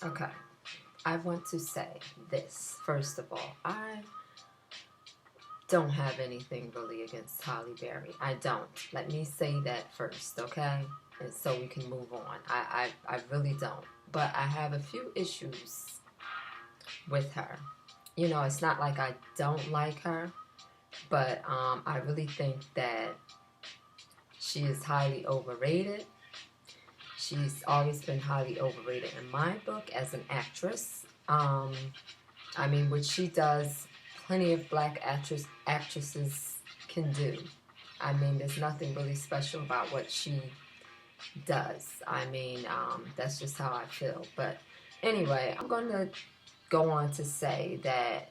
Okay. I want to say this. First of all, I don't have anything really against Halle Berry. I don't. Let me say that first, okay? And so we can move on. I really don't. But I have a few issues with her. You know, it's not like I don't like her, but I really think that she is highly overrated. She's always been highly overrated in my book as an actress. I mean, what she does, plenty of black actresses can do. I mean, there's nothing really special about what she does. I mean, that's just how I feel. But anyway, I'm going to go on to say that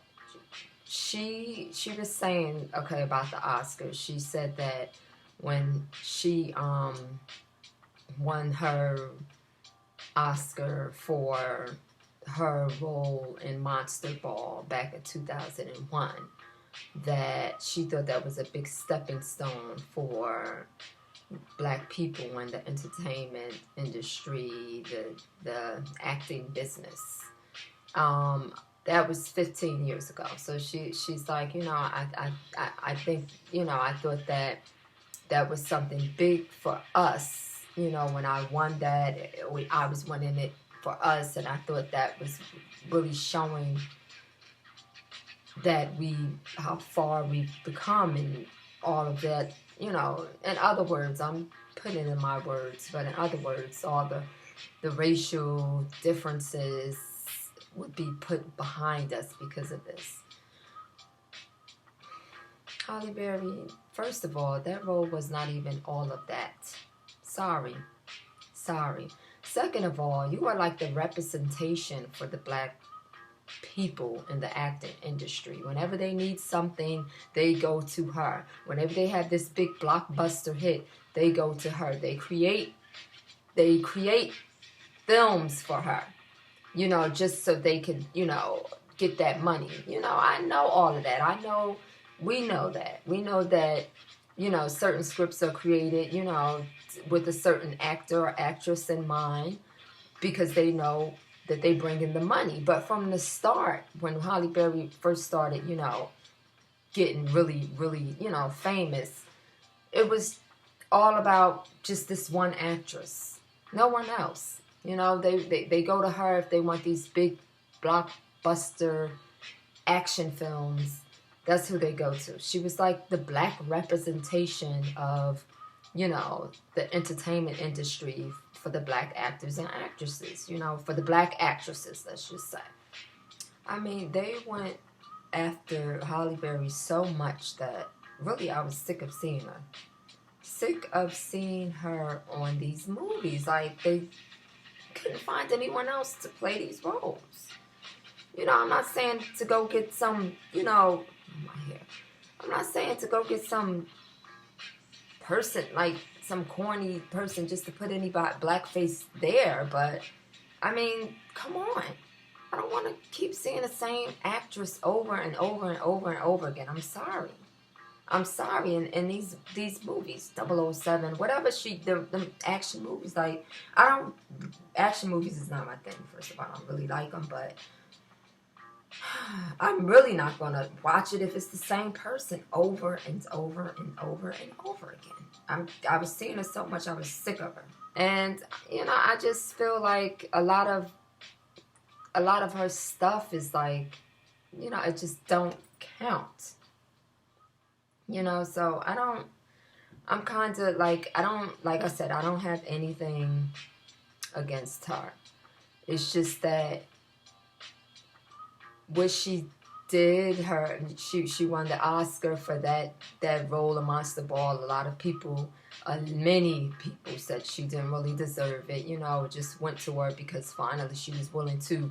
she was saying, okay, about the Oscars. She said that when she won her Oscar for her role in Monster Ball back in 2001, that she thought that was a big stepping stone for black people in the entertainment industry, the acting business. That was 15 years ago. So she's like, you know, I think, you know, I thought that was something big for us. You know, when I won that, I was winning it for us, and I thought that was really showing that how far we've become and all of that. You know, in other words, I'm putting in my words, but in other words, all the racial differences would be put behind us because of this. Halle Berry, first of all, that role was not even all of that. Sorry. Second of all, you are like the representation for the black people in the acting industry. Whenever they need something, they go to her. Whenever they have this big blockbuster hit, they go to her. They create films for her, you know, just so they can, you know, get that money. You know, I know all of that. We know that, you know, certain scripts are created, you know, with a certain actor or actress in mind because they know that they bring in the money. But from the start, when Halle Berry first started, you know, getting really, really, you know, famous, it was all about just this one actress. No one else. You know, they go to her if they want these big blockbuster action films. That's who they go to. She was like the black representation of, you know, the entertainment industry for the black actors and actresses, you know, for the black actresses, let's just say. I mean, they went after Halle Berry so much that really I was sick of seeing her. Sick of seeing her on these movies. Like, they couldn't find anyone else to play these roles. You know, I'm not saying to go get some, you know, I'm not saying to go get some person, like some corny person just to put anybody blackface there, but I mean, come on. I don't want to keep seeing the same actress over and over and over and over again. I'm sorry. In these movies, 007, whatever the action movies, like, action movies is not my thing, first of all. I don't really like them, but I'm really not going to watch it if it's the same person over and over and over and over again. I was seeing her so much, I was sick of her. And, you know, I just feel like a lot of her stuff is like, you know, it just don't count. You know, so I'm kind of like, like I said, I don't have anything against her. It's just that what she did, she won the Oscar for that role in Monster Ball. A lot of people, many people said she didn't really deserve it. You know, just went to her because finally she was willing to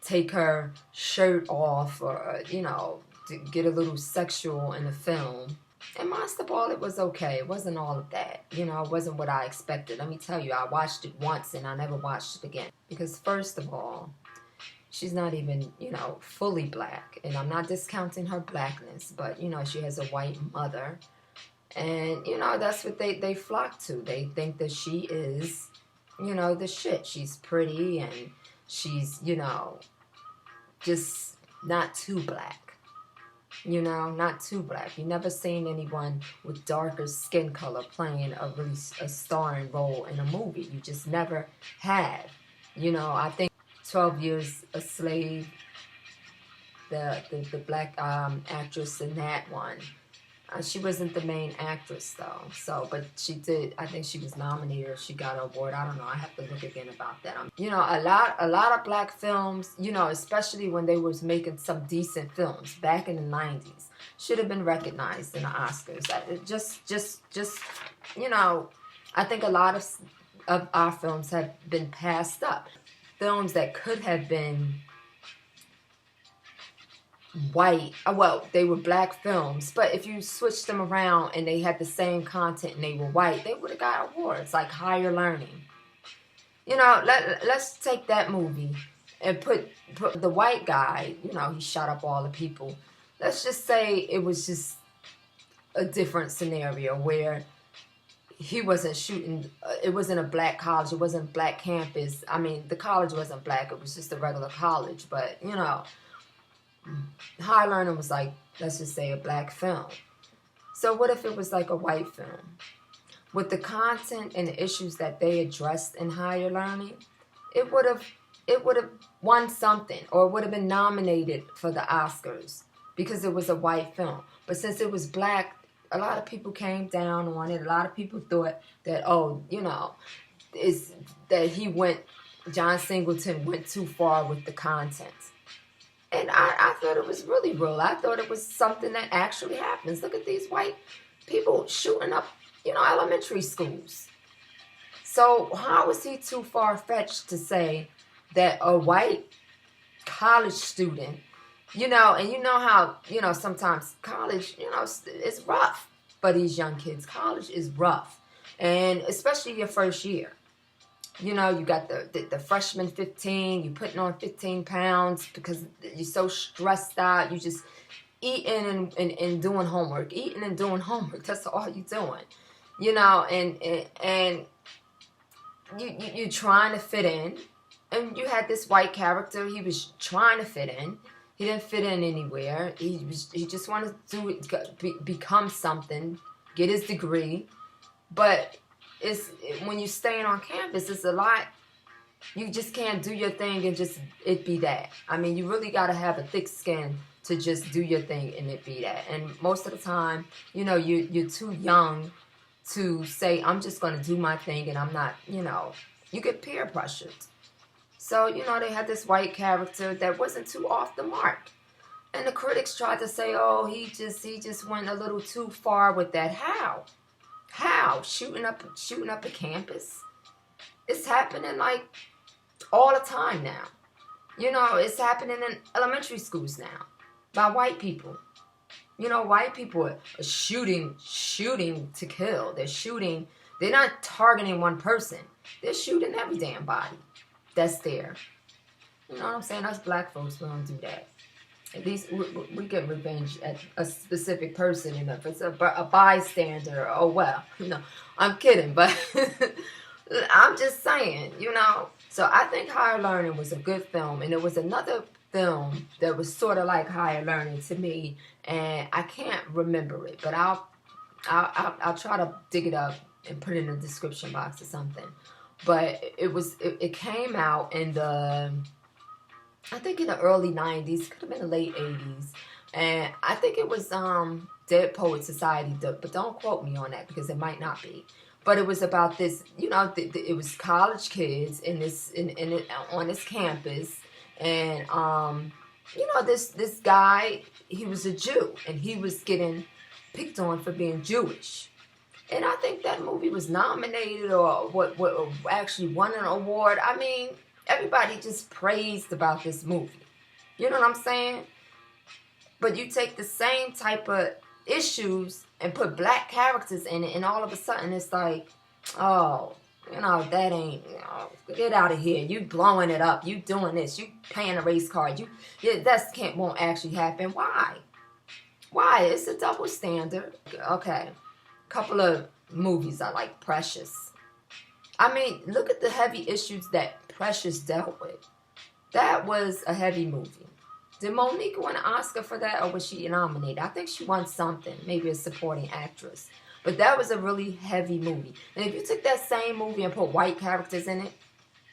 take her shirt off, or, you know, to get a little sexual in the film. And Monster Ball, it was okay. It wasn't all of that. You know, it wasn't what I expected. Let me tell you, I watched it once and I never watched it again. Because first of all, she's not even, you know, fully black. And I'm not discounting her blackness, but, you know, she has a white mother. And, you know, that's what they flock to. They think that she is, you know, the shit. She's pretty and she's, you know, just not too black. You know, not too black. You never seen anyone with darker skin color playing a starring role in a movie. You just never have. You know, I think 12 Years a Slave, the black actress in that one, she wasn't the main actress though. So, but she did. I think she was nominated. Or she got an award. I don't know. I have to look again about that. You know, a lot of black films. You know, especially when they was making some decent films back in the 90s, should have been recognized in the Oscars. Just you know, I think a lot of our films have been passed up. Films that could have been white, well, they were black films, but if you switched them around and they had the same content and they were white, they would have got awards, like Higher Learning. You know, let's take that movie and put the white guy, you know, he shot up all the people. Let's just say it was just a different scenario where he wasn't shooting, it wasn't a black college, it wasn't a black campus. I mean, the college wasn't black, it was just a regular college, but, you know, High Learning was like, let's just say, a black film. So what if it was like a white film? With the content and the issues that they addressed in Higher Learning, it would have won something, or it would have been nominated for the Oscars because it was a white film. But since it was black, a lot of people came down on it. A lot of people thought that, oh, you know, is that John Singleton went too far with the content. And I thought it was really real. I thought it was something that actually happens. Look at these white people shooting up, you know, elementary schools. So how is he too far-fetched to say that a white college student, you know, and you know how, you know, sometimes college, you know, it's rough for these young kids. College is rough. And especially your first year. You know, you got the freshman 15, you're putting on 15 pounds because you're so stressed out. You just eating and doing homework. Eating and doing homework. That's all you're doing. You know, and you're trying to fit in. And you had this white character. He was trying to fit in. He didn't fit in anywhere. He just wanted to become something, get his degree. But when you're staying on campus, it's a lot. You just can't do your thing and just it be that. I mean, you really got to have a thick skin to just do your thing and it be that. And most of the time, you know, you're too young to say, I'm just going to do my thing and I'm not, you know, you get peer pressured. So, you know, they had this white character that wasn't too off the mark. And the critics tried to say, oh, he just went a little too far with that. How? Shooting up a campus? It's happening like all the time now. You know, it's happening in elementary schools now by white people. You know, white people are shooting to kill. They're not targeting one person. They're shooting every damn body that's there. You know what I'm saying? Us black folks, we don't do that. At least we get revenge at a specific person, and if it's a bystander, oh well. No, I'm kidding, but I'm just saying, you know. So I think Higher Learning was a good film, and there was another film that was sort of like Higher Learning to me, and I can't remember it, but I'll try to dig it up and put it in the description box or something. But it came out in I think in the early 90s, could have been the late 80s. And I think it was Dead Poet Society, but don't quote me on that because it might not be. But it was about this, you know, it was college kids on this campus. And, you know, this guy, he was a Jew. And he was getting picked on for being Jewish. And I think that movie was nominated or actually won an award. I mean, everybody just praised about this movie. You know what I'm saying? But you take the same type of issues and put black characters in it, and all of a sudden it's like, oh, you know, that ain't, you know, get out of here. You blowing it up. You doing this. You paying a race card. Won't actually happen. Why? It's a double standard. Okay. Couple of movies I like. Precious. I mean, look at the heavy issues that Precious dealt with. That was a heavy movie. Did Monique win an Oscar for that, or was she nominated? I think she won something, maybe a supporting actress. But that was a really heavy movie. And if you took that same movie and put white characters in it,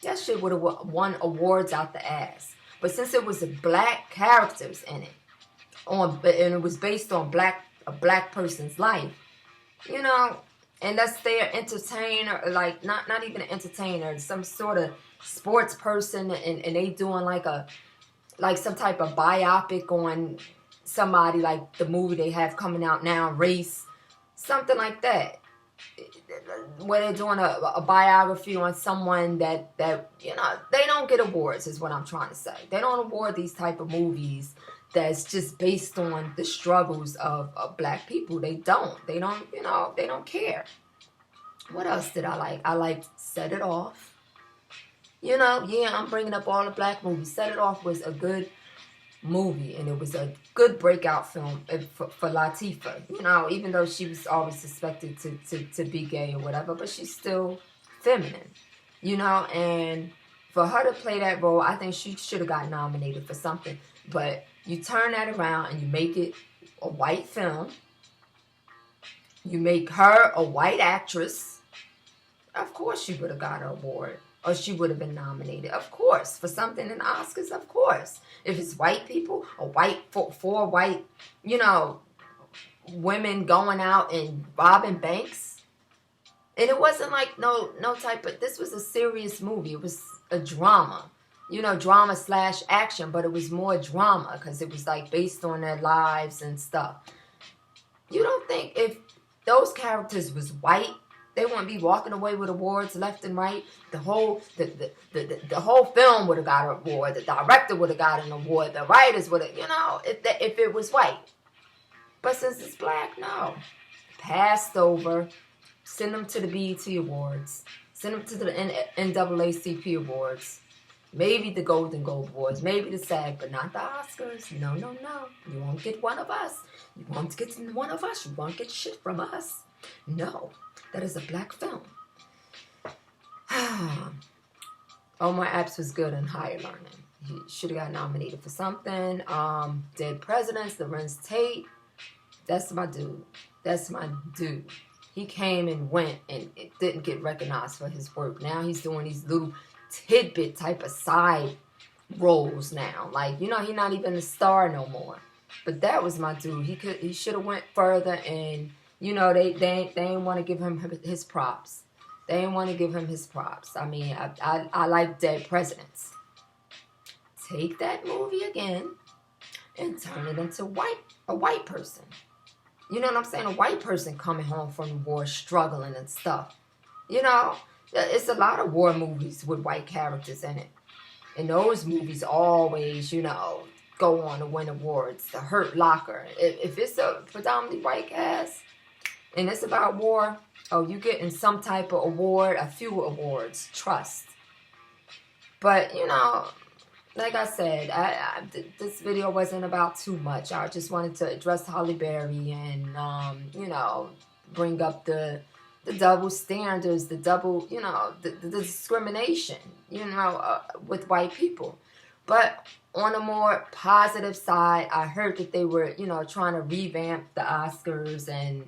that shit would have won awards out the ass. But since it was black characters in it, and it was based on a black person's life, you know, unless they're entertainer, like not even an entertainer, some sort of sports person, and they doing like some type of biopic on somebody, like the movie they have coming out now, Race, something like that, where they're doing a biography on someone that you know, they don't get awards, is what I'm trying to say. They don't award these type of movies that's just based on the struggles of black people. They don't, you know, they don't care. What else did I like? I liked Set It Off. You know, yeah, I'm bringing up all the black movies. Set It Off was a good movie, and it was a good breakout film for Latifah. You know, even though she was always suspected to be gay or whatever, but she's still feminine, you know, and for her to play that role, I think she should have got nominated for something. But you turn that around and you make it a white film. You make her a white actress. Of course she would have got an award. Or she would have been nominated, of course, for something in the Oscars, of course. If it's white people, four white, you know, women going out and robbing banks. And it wasn't like no type of, this was a serious movie. It was a drama, you know, drama / action, but it was more drama because it was like based on their lives and stuff. You don't think if those characters was white, they wouldn't be walking away with awards left and right? The whole film would have got an award. The director would have got an award. The writers would have, you know, if it was white. But since it's black, no. Passed over. Send them to the BET Awards. Send them to the NAACP Awards. Maybe the Golden Globe Awards. Maybe the SAG, but not the Oscars. No. You won't get one of us. You won't get one of us. You won't get shit from us. No. That is a black film. Omar Epps was good in Higher Learning. He should have got nominated for something. Dead Presidents, Larenz Tate. That's my dude. He came and went and it didn't get recognized for his work. Now he's doing these little tidbit type of side roles now. Like, you know, he's not even a star no more. But that was my dude. He should have went further, and you know, they ain't want to give him his props. They ain't want to give him his props. I mean, I like Dead Presidents. Take that movie again and turn it into a white person. You know what I'm saying? A white person coming home from the war, struggling and stuff. You know, it's a lot of war movies with white characters in it. And those movies always, you know, go on to win awards. The Hurt Locker. If it's a predominantly white cast, and it's about war, oh, you getting some type of award, a few awards, trust. But, you know, like I said, this video wasn't about too much. I just wanted to address Halle Berry and, you know, bring up the double standards, the double, you know, the discrimination, you know, with white people. But on a more positive side, I heard that they were, you know, trying to revamp the Oscars, and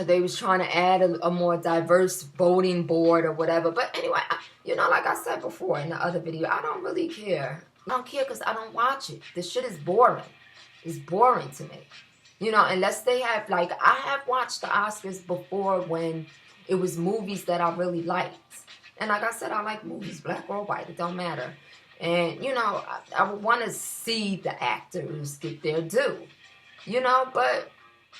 they was trying to add a more diverse voting board or whatever. But anyway, you know, like I said before in the other video, I don't really care. I don't care because I don't watch it. This shit is boring. It's boring to me. You know, unless they have, like, I have watched the Oscars before when it was movies that I really liked. And like I said, I like movies, black or white, it don't matter. And, you know, I would want to see the actors get their due. You know, but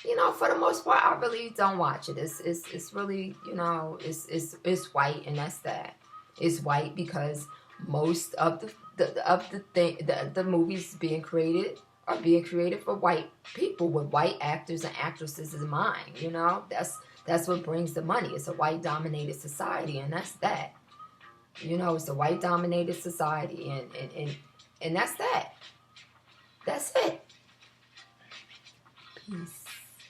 you know, for the most part, I really don't watch it. It's really, you know, it's white, and that's that. It's white because most of the movies being created are being created for white people with white actors and actresses in mind. You know, that's what brings the money. It's a white dominated society, and that's that. You know, it's a white dominated society, and that's that. That's it. Peace.